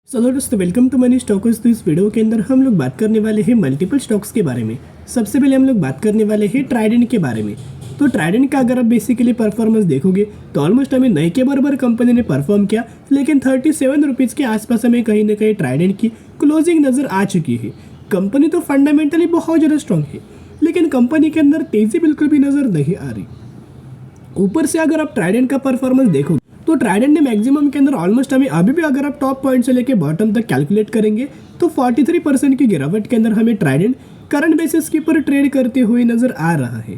Hello दोस्तों, welcome to money stocks. तो इस वीडियो के अंदर हम लोग बात करने वाले हैं मल्टीपल स्टॉक्स के बारे में। सबसे पहले हम लोग बात करने वाले हैं ट्राइडेंट के बारे में। तो ट्राइडेंट का अगर आप बेसिकली परफॉर्मेंस देखोगे तो ऑलमोस्ट हमें नई के बराबर कंपनी ने परफॉर्म किया, लेकिन 37 रुपीज़ के आसपास हमें कहीं ना कहीं ट्राइडेंट की क्लोजिंग नज़र आ चुकी है। कंपनी तो फंडामेंटली बहुत ज़्यादा स्ट्रॉन्ग है, लेकिन कंपनी के अंदर तेज़ी बिल्कुल भी नज़र नहीं आ रही। ऊपर से अगर आप ट्राइडेंट का परफॉर्मेंस देखो तो ट्राइडेंट ने मैक्सिमम के अंदर ऑलमोस्ट हमें अभी भी अगर आप टॉप पॉइंट से लेके बॉटम तक कैलकुलेट करेंगे तो 43% की गिरावट के अंदर हमें ट्राइडेंट करंट बेसिस के ऊपर ट्रेड करते हुए नजर आ रहा है।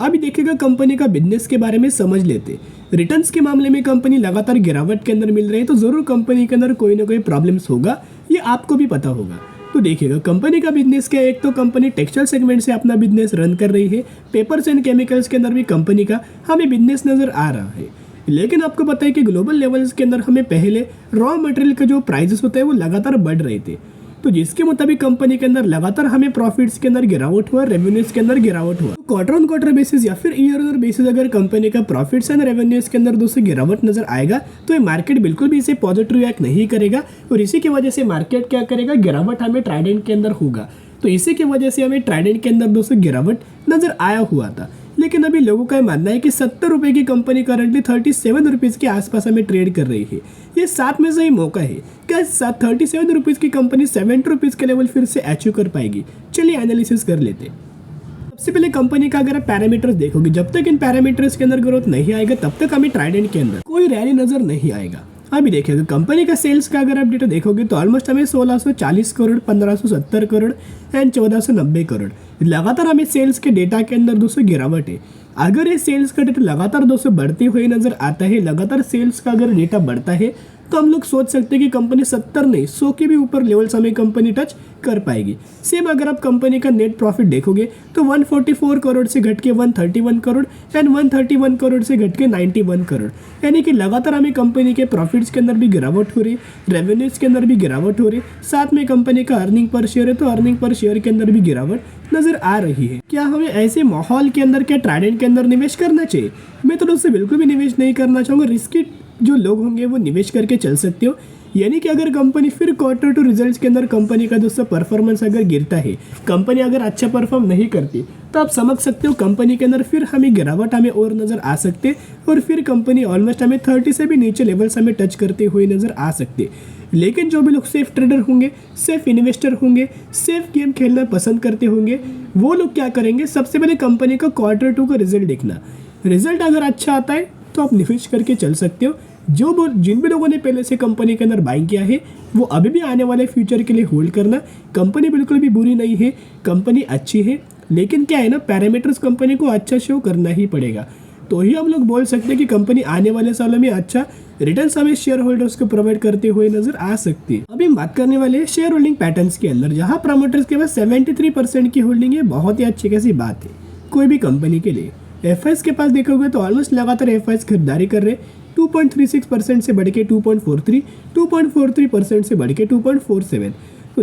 अभी देखिएगा कंपनी का बिजनेस के बारे में समझ लेते। रिटर्न्स के मामले में कंपनी लगातार गिरावट के अंदर मिल रही है, तो जरूर कंपनी के अंदर कोई ना कोई प्रॉब्लम्स होगा, ये आपको भी पता होगा। तो देखिएगा कंपनी का बिजनेस क्या है। एक तो कंपनी टेक्सटाइल सेगमेंट से अपना बिजनेस रन कर रही है, पेपर्स एंड केमिकल्स के अंदर भी कंपनी का हमें बिजनेस नजर आ रहा है। लेकिन आपको पता है कि ग्लोबल लेवल्स के अंदर हमें पहले रॉ मटेरियल के जो प्राइसेस होते हैं वो लगातार बढ़ रहे थे, तो जिसके मुताबिक कंपनी के अंदर लगातार हमें प्रॉफिट्स के अंदर गिरावट हुआ, रेवेन्यूज के अंदर गिरावट हुआ। क्वार्टर ऑन क्वार्टर बेसिस या फिर ईयर ऑन बेसिस अगर कंपनी का प्रॉफिट्स एंड रेवेन्यूज के अंदर दोस्तों गिरावट नजर आएगा तो ये मार्केट बिल्कुल भी इसे पॉजिटिव रिएक्ट नहीं करेगा, और इसी की वजह से मार्केट क्या करेगा, गिरावट हमें ट्राइडेंट के अंदर होगा। तो इसी की वजह से हमें ट्राइडेंट के अंदर दोस्तों गिरावट नजर आया हुआ था। लेकिन अभी लोगों का मानना है कि 70 रुपए की कंपनी करंटली 37 रुपीज़ के आसपास हमें ट्रेड कर रही है। ये साथ में सही मौका है क्या 37 रुपीज़ की कंपनी 70 रुपीज़ के लेवल फिर से अचीव कर पाएगी। चलिए एनालिसिस कर लेते। सबसे पहले कंपनी का अगर आप पैरामीटर्स देखोगे, जब तक इन पैरामीटर्स के अंदर ग्रोथ नहीं आएगा तब तक हमें ट्राइडेंट के अंदर कोई रैली नजर नहीं आएगा। अभी देखिएगा कंपनी का सेल्स का अगर आप डेटा देखोगे तो ऑलमोस्ट हमें 1640 करोड़, 1570 करोड़ एंड 1490 करोड़ लगातार हमें सेल्स के डेटा के अंदर दोस्तों गिरावट है। अगर ये सेल्स का डेटा लगातार दोस्तों बढ़ते हुए नजर आता है, लगातार सेल्स का अगर डेटा बढ़ता है तो हम लोग सोच सकते हैं कि कंपनी 70 नहीं 100 के भी ऊपर लेवल्स हमें कंपनी टच कर पाएगी। सेम अगर आप कंपनी का नेट प्रॉफिट देखोगे तो 144 करोड़ से घट के 131 करोड़ एंड 131 करोड़ से घट के 91 करोड़, यानी कि लगातार हमें कंपनी के प्रॉफिट्स के अंदर भी गिरावट हो रही, रेवेन्यूज के अंदर भी गिरावट हो रही, साथ में कंपनी का अर्निंग पर शेयर है तो अर्निंग पर शेयर के अंदर भी गिरावट नजर आ रही है। क्या हमें ऐसे माहौल के अंदर क्या ट्राइडेंट के अंदर निवेश करना चाहिए? मैं तो दोस्तों बिल्कुल भी निवेश नहीं करना चाहूँगा। रिस्की जो लोग होंगे वो निवेश करके चल सकते हो, यानी कि अगर कंपनी फिर क्वार्टर टू रिजल्ट्स के अंदर कंपनी का दोस्तों परफॉर्मेंस अगर गिरता है, कंपनी अगर अच्छा परफॉर्म नहीं करती, तो आप समझ सकते हो कंपनी के अंदर फिर हमें गिरावट हमें और नज़र आ सकते, और फिर कंपनी ऑलमोस्ट हमें 30 से भी नीचे लेवल्स हमें टच करते हुए नज़र आ सकते। लेकिन जो भी लोग सेफ ट्रेडर होंगे, सेफ इन्वेस्टर होंगे, सेफ गेम खेलना पसंद करते होंगे, वो लोग क्या करेंगे, सबसे पहले कंपनी का क्वार्टर टू का रिजल्ट देखना। रिजल्ट अगर अच्छा आता है तो आप निवेश करके चल सकते हो। जिन भी लोगों ने पहले से कंपनी के अंदर बाइंग किया है वो अभी भी आने वाले फ्यूचर के लिए होल्ड करना। कंपनी बिल्कुल भी बुरी नहीं है, कंपनी अच्छी है, लेकिन क्या है ना, पैरामीटर्स कंपनी को अच्छा शो करना ही पड़ेगा, तो ही हम लोग बोल सकते हैं कि कंपनी आने वाले सालों में अच्छा रिटर्न्स हमें शेयर होल्डर्स को प्रोवाइड करते हुए नजर आ सकती है। अभी हम बात करने वाले हैं शेयर होल्डिंग पैटर्न्स के अंदर, जहां प्रमोटर्स के पास 73% की होल्डिंग है। बहुत ही अच्छी कैसी बात है कोई भी कंपनी के लिए। एफआईएस के पास देखोगे तो ऑलमोस्ट लगातार एफआईएस खरीदारी कर रहे, 2.36% से बढ़ के 2.43, 2.43% से बढ़ के 2.47, तो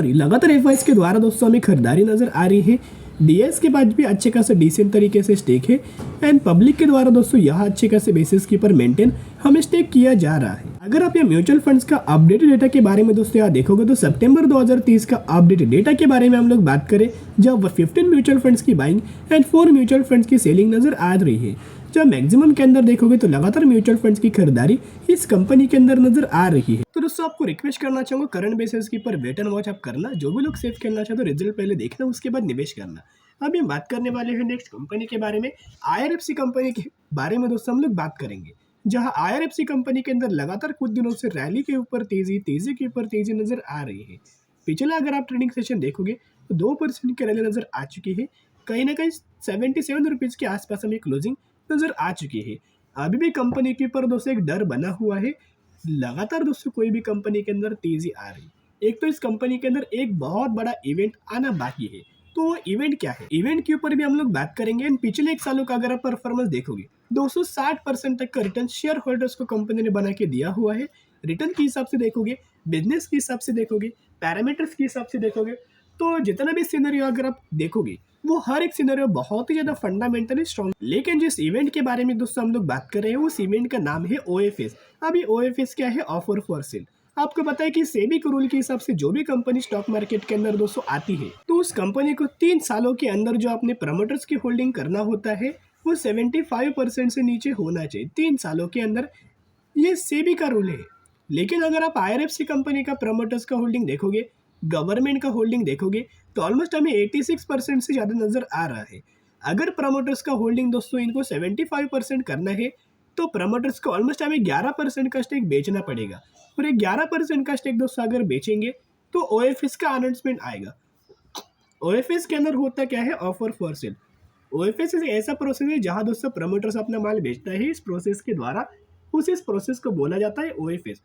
लगातार एफआईएस के द्वारा दोस्तों हमें खरीदारी नजर आ रही है। डीएस के पास भी अच्छे खासे डिसेंट तरीके से स्टेक है, एंड पब्लिक के द्वारा दोस्तों यह अच्छे खासे बेसिस के ऊपर मेंटेन हमें स्टेक किया जा रहा है। अगर आप यहाँ म्यूचुअल फंड्स का अपडेटेड डेटा के बारे में दोस्तों यहाँ देखोगे तो सितंबर 2030 का अपडेटेड डेटा के बारे में हम लोग बात करें, जब 15 म्यूचुअल फंड्स की बाइंग एंड 4 म्यूचुअल फंड्स की सेलिंग नजर आ रही है। जब मैक्सिमम के अंदर देखोगे तो लगातार म्यूचुअल फंड्स की खरीदारी इस कंपनी के अंदर नजर आ रही है। तो दोस्तों आपको रिक्वेस्ट करना चाहूंगा, करंट बेसिस के ऊपर वेट एंड वॉच आप करना। जो भी लोग सेफ खेलना चाहते हो रिजल्ट पहले देखना, उसके बाद निवेश करना। अभी हम बात करने वाले हैं नेक्स्ट कंपनी के बारे में, आईआरएफसी कंपनी के बारे में दोस्तों हम लोग बात करेंगे, जहां आईआरएफसी कंपनी के अंदर लगातार कुछ दिनों से रैली के ऊपर तेजी के ऊपर तेजी नजर आ रही है। पिछला अगर आप ट्रेडिंग सेशन देखोगे तो 2% की रैली नजर आ चुकी है, कहीं ना कहीं 77 रुपीज़ के आसपास हमें क्लोजिंग नजर आ चुकी है। अभी भी कंपनी के ऊपर दोस्तों एक डर बना हुआ है, लगातार दोस्तों कोई भी कंपनी के अंदर तेजी आ रही। एक तो इस कंपनी के अंदर एक बहुत बड़ा इवेंट आना बाकी है, तो वो इवेंट क्या है, इवेंट के ऊपर भी हम लोग बात करेंगे। एंड पिछले एक सालों का अगर आप परफॉर्मेंस देखोगे 260% तक का रिटर्न शेयर होल्डर्स को कंपनी ने बना के दिया हुआ है। रिटर्न के हिसाब से देखोगे, बिजनेस के हिसाब से देखोगे, पैरामीटर्स के हिसाब से देखोगे, तो जितना भी सिनेरियो अगर आप देखोगे वो हर एक सिनेरियो बहुत ही ज्यादा फंडामेंटली स्ट्रॉन्ग। लेकिन जिस इवेंट के बारे में दोस्तों हम लोग बात कर रहे हैं उस इवेंट का नाम है ओएफएस। अभी ओएफएस क्या है? Offer for sale. आपको पता है कि सेबी के रूल के हिसाब से जो भी कंपनी स्टॉक मार्केट के अंदर दोस्तों आती है तो उस कंपनी को 3 सालों के अंदर जो अपने प्रमोटर्स की होल्डिंग करना होता है वो 75% से नीचे होना चाहिए 3 सालों के अंदर। ये सेबी का रूल है। लेकिन अगर आप आईआरएफसी कंपनी का प्रमोटर्स का होल्डिंग देखोगे, गवर्नमेंट का होल्डिंग देखोगे तो ऑलमोस्ट हमें 86% से ज़्यादा नज़र आ रहा है। अगर प्रमोटर्स का होल्डिंग दोस्तों इनको 75% करना है तो प्रमोटर्स को ऑलमोस्ट हमें 11% का स्टेक बेचना पड़ेगा। और ये 11% का स्टेक दोस्तों अगर बेचेंगे तो ओएफएस का अनाउंसमेंट आएगा। ओएफएस के अंदर होता क्या है? Offer for sale. ओएफएस एक ऐसा प्रोसेस है जहां दोस्तों प्रमोटर्स अपना माल बेचता है इस प्रोसेस के द्वारा। इस प्रोसेस को बोला जाता है ओएफएस।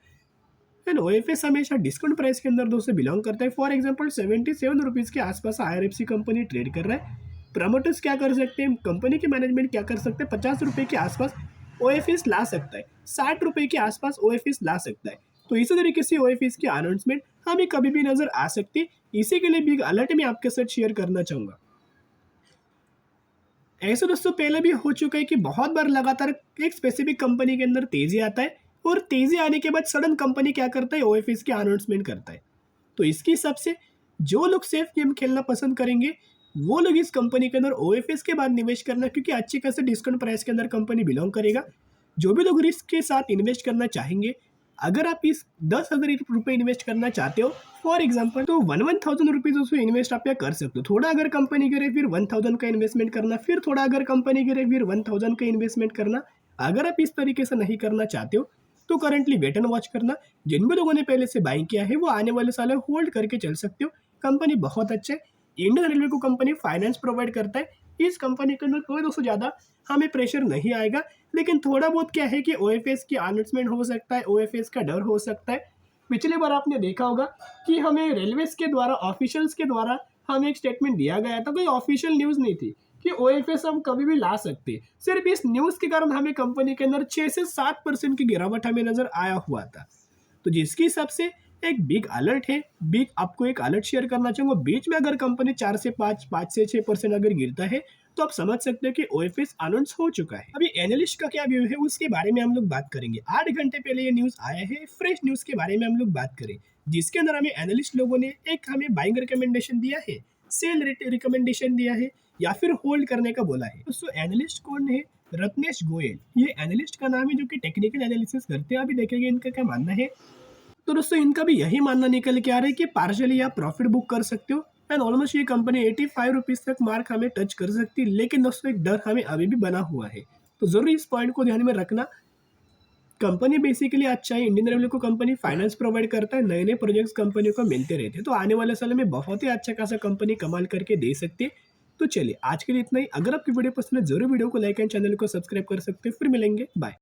एंड ओएफएस हमेशा डिस्काउंट प्राइस के अंदर दोस्तों बिलोंग करता है। फॉर एग्जांपल 77 रुपीज़ के आसपास आईआरएफसी कंपनी ट्रेड कर रहा है। प्रमोटर्स क्या कर सकते हैं, कंपनी के मैनेजमेंट क्या कर सकते हैं, 50 रुपये के आसपास ओएफएस ला सकता है, 60 रुपये के आसपास ओएफएस ला सकता है। तो इसी तरीके से ओएफएस की अनाउंसमेंट हमें कभी भी नजर आ सकती है। इसी के लिए बिग अलर्ट मैं आपके साथ शेयर करना चाहूंगा। ऐसा दोस्तों पहले भी हो चुका है कि बहुत बार लगातार एक स्पेसिफिक कंपनी के अंदर तेजी आता है और तेजी आने के बाद सडन कंपनी क्या करता है? ओएफएस की अनाउंसमेंट करता है। तो इसके हिसाब से जो लोग सेफ गेम खेलना पसंद करेंगे वो लोग इस कंपनी के अंदर ओएफएस के बाद निवेश करना, क्योंकि अच्छी खासी डिस्काउंट प्राइस के अंदर कंपनी बिलोंग करेगा। जो भी लोग रिस्क के साथ इन्वेस्ट करना चाहेंगे, अगर आप इस 10,000 रुपये इन्वेस्ट करना चाहते हो फॉर एग्जांपल, तो 1,000 रुपीज़ उसमें इन्वेस्ट आप कर सकते हो। थोड़ा अगर कंपनी गिरे फिर 1,000 का इन्वेस्टमेंट करना, फिर थोड़ा अगर कंपनी गिरे फिर 1,000 का इन्वेस्टमेंट करना। अगर आप इस तरीके से नहीं करना चाहते हो तो करंटली वेट एंड वॉच करना। जिन भी लोगों ने पहले से बाइंग किया है वो आने वाले सालों होल्ड करके चल सकते हो। कंपनी बहुत अच्छा है। इंडियन रेलवे को कंपनी फाइनेंस प्रोवाइड करता है। इस कंपनी के अंदर कोई दोस्तों ज़्यादा हमें प्रेशर नहीं आएगा। लेकिन थोड़ा बहुत क्या है कि ओएफएस की अनाउंसमेंट हो सकता है, ओएफएस का डर हो सकता है। पिछले बार आपने देखा होगा कि हमें रेलवेज के द्वारा, ऑफिशियल्स के द्वारा हमें एक स्टेटमेंट दिया गया था, कोई ऑफिशियल न्यूज़ नहीं थी कि ओएफएस हम कभी भी ला सकते। सिर्फ इस न्यूज़ के कारण हमें कंपनी के अंदर 6 से 7% की गिरावट हमें नजर आया हुआ था। तो जिसके हिसाब से एक बिग अलर्ट है। बिग आपको एक अलर्ट शेयर करना चाहूंगा। बीच में अगर कंपनी 4 से 5, 5 से 6% अगर गिरता है तो आप समझ सकते हैं कि ओएफएस अनाउंस हो चुका है। अभी एनालिस्ट का क्या व्यू है उसके बारे में हम लोग बात करेंगे। 8 घंटे पहले ये न्यूज़ आया है, फ्रेश न्यूज़ के बारे में हम लोग बात करें, जिसके अंदर हमें एनालिस्ट लोगों ने एक हमें बाइंग रिकमेंडेशन दिया है, सेल रिकमेंडेशन दिया है या फिर होल्ड करने का बोला है। दोस्तों एनालिस्ट कौन है? रत्नेश गोयल, ये एनालिस्ट का नाम है जो कि टेक्निकल एनालिसिस करते हैं। अभी देखेंगे इनका क्या मानना है। तो दोस्तों इनका भी यही मानना निकल के आ रहा है कि पार्शियली आप प्रॉफिट बुक कर सकते हो एंड ऑलमोस्ट ये कंपनी 85 रुपीज़ तक मार्क हमें टच कर सकती है। लेकिन दोस्तों एक डर हमें अभी भी बना हुआ है, तो जरूर इस पॉइंट को ध्यान में रखना। कंपनी बेसिकली अच्छा है। इंडियन रेलवे को कंपनी फाइनेंस प्रोवाइड करता है, नए नए प्रोजेक्ट्स कंपनी को मिलते रहते हैं। तो आने वाले साल में बहुत ही अच्छा खासा कंपनी कमाल करके दे सकती है। तो चलिए आज के लिए इतना ही। अगर आपकी वीडियो पसंद है जरूर वीडियो को लाइक एंड चैनल को सब्सक्राइब कर सकते हो। फिर मिलेंगे, बाय।